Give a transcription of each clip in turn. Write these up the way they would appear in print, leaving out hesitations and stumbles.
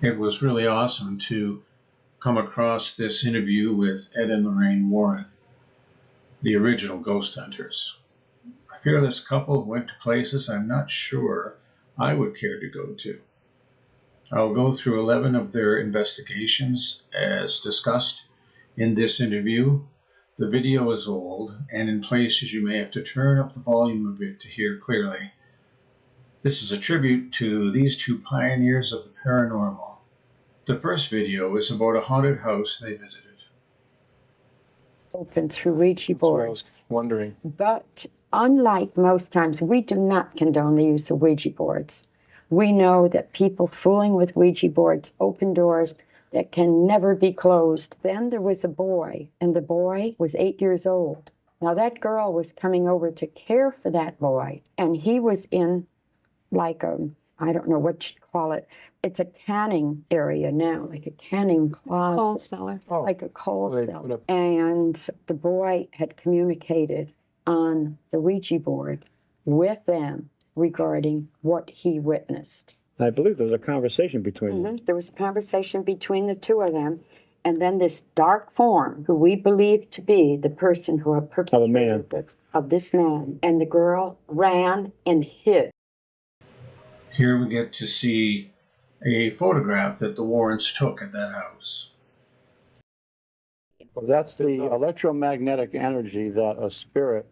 It was really awesome to come across this interview with Ed and Lorraine Warren, the original ghost hunters. A fearless couple who went to places I'm not sure I would care to go to. I'll go through 11 of their investigations as discussed in this interview. The video is old, and in places you may have to turn up the volume a bit to hear clearly. This is a tribute to these two pioneers of the paranormal. The first video is about a haunted house they visited. Open through Ouija boards. I was wondering. But unlike most times, we do not condone the use of Ouija boards. We know that people fooling with Ouija boards open doors that can never be closed. Then there was a boy, and the boy was 8 years old. Now that girl was coming over to care for that boy, and he was in like a, I don't know what you'd call it. It's a canning area now, like a canning closet. Coal cellar. Like a coal They cellar. put up- And the boy had communicated on the Ouija board with them regarding what he witnessed. I believe there was a conversation between them. There was a conversation between the two of them, and then this dark form, who we believe to be the person who had perpetrated this, of this man, and the girl ran and hid. Here we get to see a photograph that the Warrens took at that house. Well, that's the electromagnetic energy that a spirit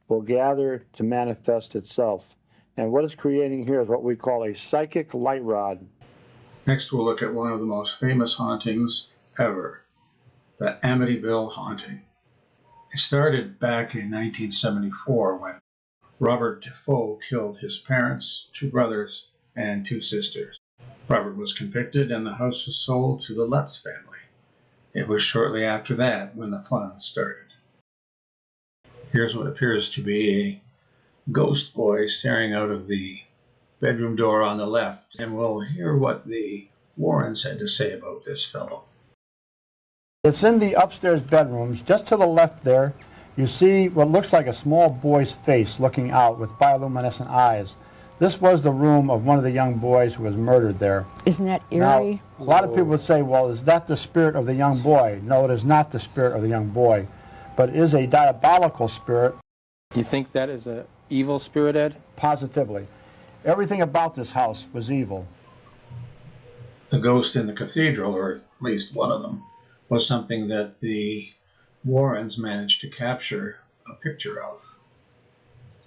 will gather to manifest itself. And what it's creating here is what we call a psychic light rod. Next, we'll look at one of the most famous hauntings ever, the Amityville haunting. It started back in 1974 when Robert Defoe killed his parents, 2 brothers, and 2 sisters. Robert was convicted and the house was sold to the Lutz family. It was shortly after that when the fun started. Here's what appears to be a ghost boy staring out of the bedroom door on the left, and we'll hear what the Warrens had to say about this fellow. It's in the upstairs bedrooms. Just to the left there, you see what looks like a small boy's face looking out with bioluminescent eyes. This was the room of one of the young boys who was murdered there. Isn't that Now, eerie? a lot of people would say, well, is that the spirit of the young boy? No, it is not the spirit of the young boy, but it is a diabolical spirit. You think that is an evil spirit, Ed? Positively. Everything about this house was evil. The ghost in the cathedral, or at least one of them, was something that the Warrens managed to capture a picture of.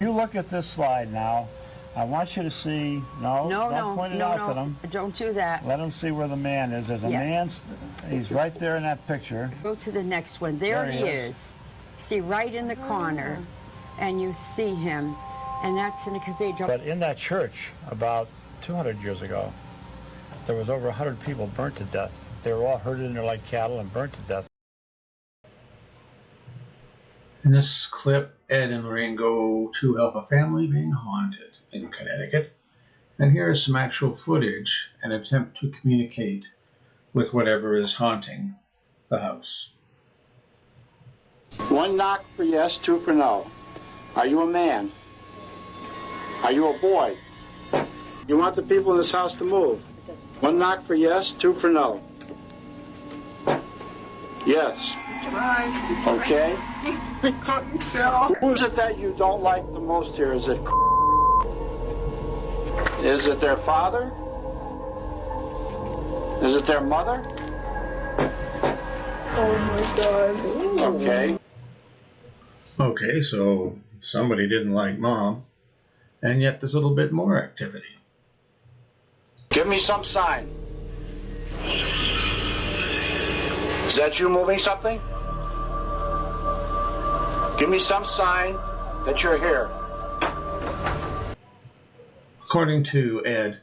You look at this slide now. I want you to see, don't point it out to them. Don't do that. Let them see where the man is. There's a man, he's right there in that picture. Go to the next one. There he is. See, right in the corner, and you see him, and that's in the cathedral. But in that church, about 200 years ago, there was over 100 people burnt to death. They were all herded in there like cattle and burnt to death. In this clip, Ed and Lorraine go to help a family being haunted in Connecticut, and here is some actual footage, an attempt to communicate with whatever is haunting the house. 1 knock for yes, 2 for no. Are you a man? Are you a boy? You want the people in this house to move. 1 knock for yes, 2 for no. Yes. Okay. Who's it that you don't like the most here? Is it their father? Is it their mother? Oh my God. Okay. Okay, so somebody didn't like Mom, and yet there's a little bit more activity. Give me some sign. Is that you moving something? Give me some sign that you're here. According to Ed,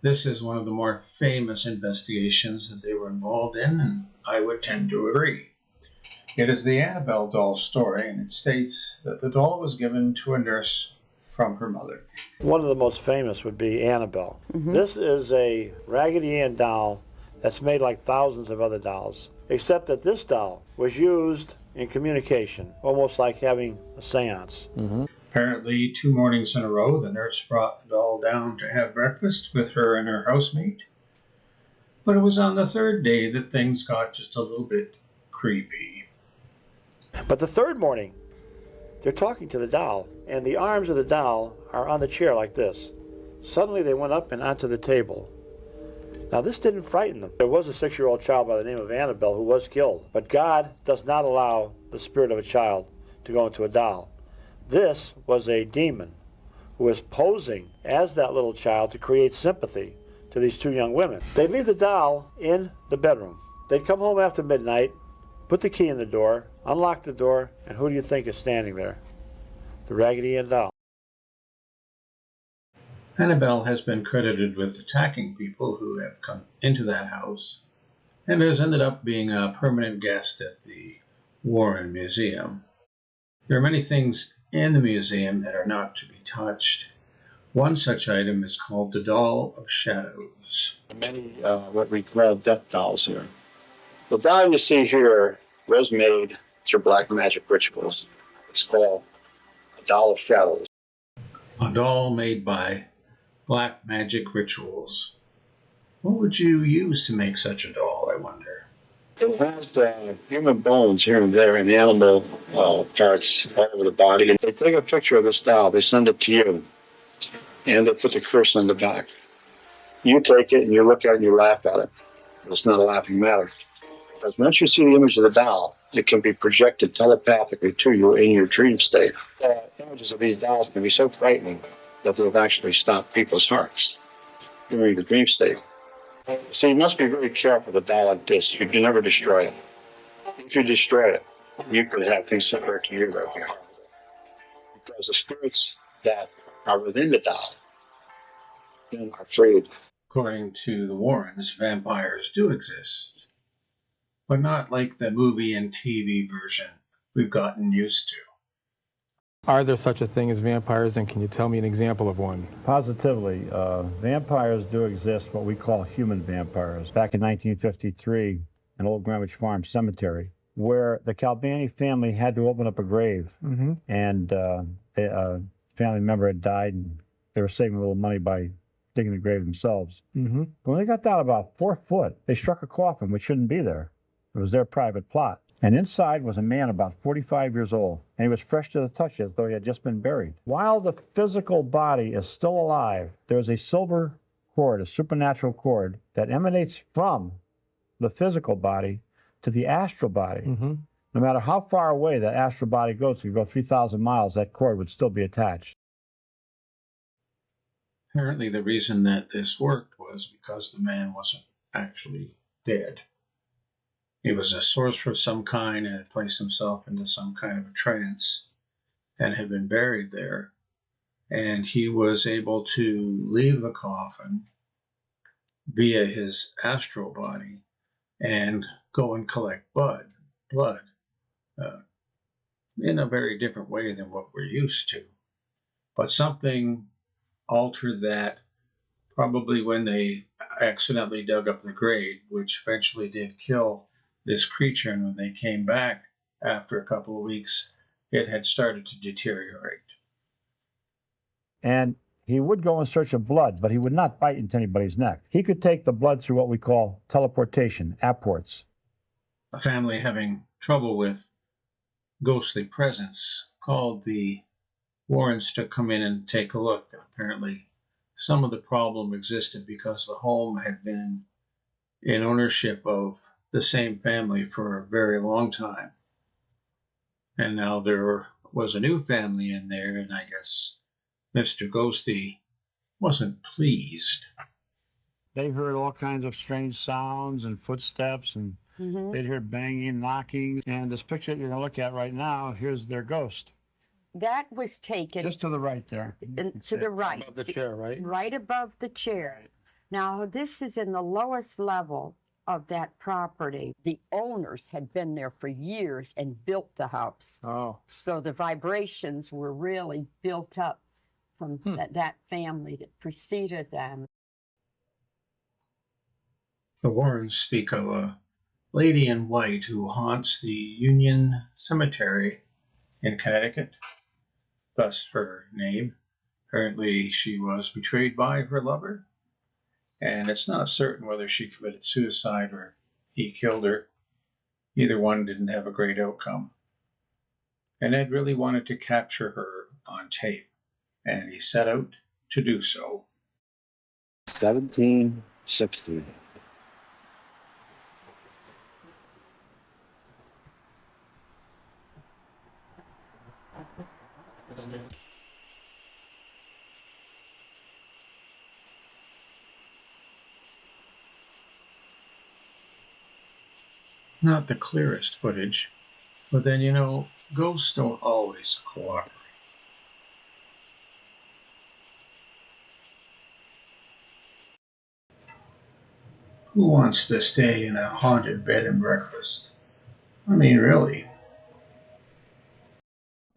this is one of the more famous investigations that they were involved in, and I would tend to agree. It is the Annabelle doll story, and it states that the doll was given to a nurse from her mother. One of the most famous would be Annabelle. This is a Raggedy Ann doll that's made like thousands of other dolls, except that this doll was used in communication, almost like having a seance. Apparently, 2 mornings in a row, the nurse brought the doll down to have breakfast with her and her housemate. But it was on the third day that things got just a little bit creepy. But the third morning, they're talking to the doll, and the arms of the doll are on the chair like this. Suddenly they went up and onto the table. Now this didn't frighten them. There was a 6-year-old child by the name of Annabelle who was killed, but God does not allow the spirit of a child to go into a doll. This was a demon who was posing as that little child to create sympathy to these two young women. They'd leave the doll in the bedroom. They'd come home after midnight, put the key in the door, unlock the door, and who do you think is standing there? The Raggedy Ann doll. Annabelle has been credited with attacking people who have come into that house and has ended up being a permanent guest at the Warren Museum. There are many things in the museum that are not to be touched. One such item is called the Doll of Shadows. Many what we call death dolls here. The doll you see here was made through black magic rituals. It's called a doll of shadows. A doll made by black magic rituals. What would you use to make such a doll, I wonder? It has human bones here and there and animal parts all over the body. And they take a picture of this doll, they send it to you, and they put the curse on the back. You take it and you look at it and you laugh at it. It's not a laughing matter. Because once you see the image of the doll, it can be projected telepathically to you in your dream state. The images of these dolls can be so frightening that they've actually stopped people's hearts during the dream state. So you must be very careful with a doll like this. You can never destroy it. If you destroy it, you could have things similar to you right here. Because the spirits that are within the doll then are freed. According to the Warrens, vampires do exist, but not like the movie and TV version we've gotten used to. Are there such a thing as vampires, and can you tell me an example of one? Positively, vampires do exist, what we call human vampires. Back in 1953, an old Greenwich Farm cemetery, where the Calbani family had to open up a grave, and a family member had died, and they were saving a little money by digging the grave themselves. When they got down about 4 foot, they struck a coffin which shouldn't be there. It was their private plot. And inside was a man about 45 years old, and he was fresh to the touch as though he had just been buried. While the physical body is still alive, there is a silver cord, a supernatural cord, that emanates from the physical body to the astral body. No matter how far away that astral body goes, if you go 3,000 miles, that cord would still be attached. Apparently the reason that this worked was because the man wasn't actually dead. He was a sorcerer of some kind and had placed himself into some kind of a trance and had been buried there. And he was able to leave the coffin via his astral body and go and collect blood in a very different way than what we're used to. But something altered that probably when they accidentally dug up the grave, which eventually did kill this creature, and when they came back after a couple of weeks, it had started to deteriorate. And he would go in search of blood, but he would not bite into anybody's neck. He could take the blood through what we call teleportation, apports. A family having trouble with ghostly presence called the Warrens to come in and take a look. Apparently, some of the problem existed because the home had been in ownership of the same family for a very long time. And now there was a new family in there, and I guess Mr. Ghosty wasn't pleased. They heard all kinds of strange sounds and footsteps, and they'd hear banging, knocking. And this picture you're going to look at right now, here's their ghost. That was taken Just to the right there. to the right. Above the chair, right? Right above the chair. Now, this is in the lowest level of that property. The owners had been there for years and built the house. Oh. So the vibrations were really built up from that family that preceded them. The Warrens speak of a lady in white who haunts the Union Cemetery in Connecticut, thus her name. Apparently she was betrayed by her lover, and it's not certain whether she committed suicide or he killed her. Either one didn't have a great outcome. And Ed really wanted to capture her on tape, and he set out to do so. 1760. Not the clearest footage, but then, ghosts don't always cooperate. Who wants to stay in a haunted bed and breakfast? I mean, really.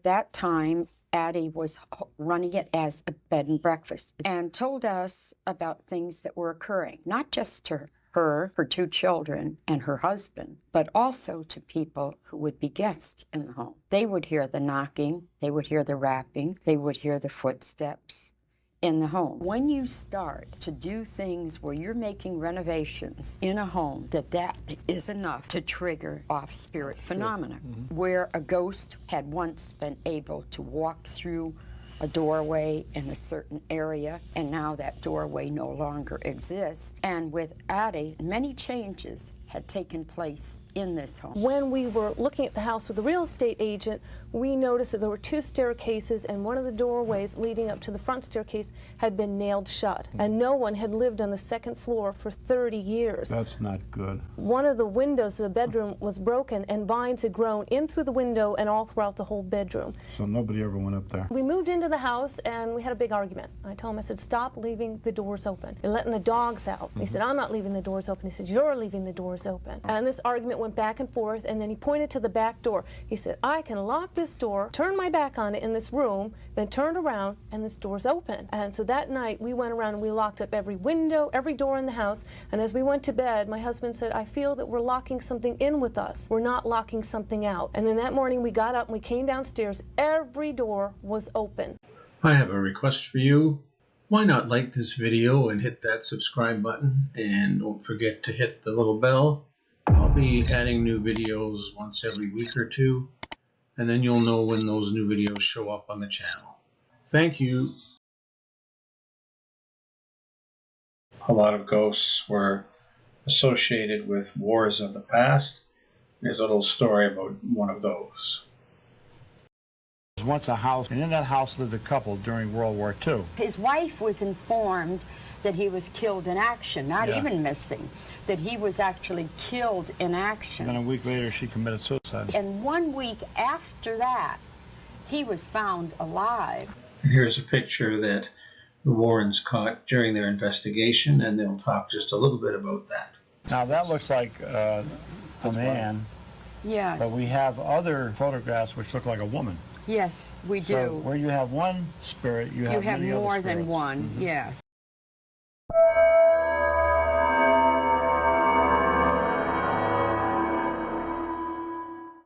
That time, Addie was running it as a bed and breakfast and told us about things that were occurring, not just to her 2 children, and her husband, but also to people who would be guests in the home. They would hear the knocking, they would hear the rapping, they would hear the footsteps in the home. When you start to do things where you're making renovations in a home, that is enough to trigger off spirit phenomena. Where a ghost had once been able to walk through a doorway in a certain area, and now that doorway no longer exists. And with Addie, many changes had taken place in this home. When we were looking at the house with the real estate agent, we noticed that there were 2 staircases, and one of the doorways leading up to the front staircase had been nailed shut, and no one had lived on the 2nd floor for 30 years. That's not good. One of the windows of the bedroom was broken, and vines had grown in through the window and all throughout the whole bedroom. So nobody ever went up there. We moved into the house, and we had a big argument. I told him, I said, stop leaving the doors open. You're letting the dogs out. He said, I'm not leaving the doors open. He said, you're leaving the doors open. And this argument went back and forth, and then he pointed to the back door. He said, I can lock this door, turn my back on it in this room, then turn around, and this door's open. And so that night, we went around and we locked up every window, every door in the house, and as we went to bed, my husband said, I feel that we're locking something in with us. We're not locking something out. And then that morning, we got up and we came downstairs. Every door was open. I have a request for you. Why not like this video and hit that subscribe button, and don't forget to hit the little bell. I'll be adding new videos once every week or 2, and then you'll know when those new videos show up on the channel. Thank you. A lot of ghosts were associated with wars of the past. There's a little story about one of those. There was once a house, and in that house lived a couple during World War II. His wife was informed that he was killed in action, not even missing, that he was actually killed in action. And then a week later, she committed suicide. And 1 week after that, he was found alive. Here's a picture that the Warrens caught during their investigation, and they'll talk just a little bit about that. Now that looks like a man, Yes, but we have other photographs which look like a woman. yes, we do. So where you have one spirit, you have you have many other more than spirits. one, yes.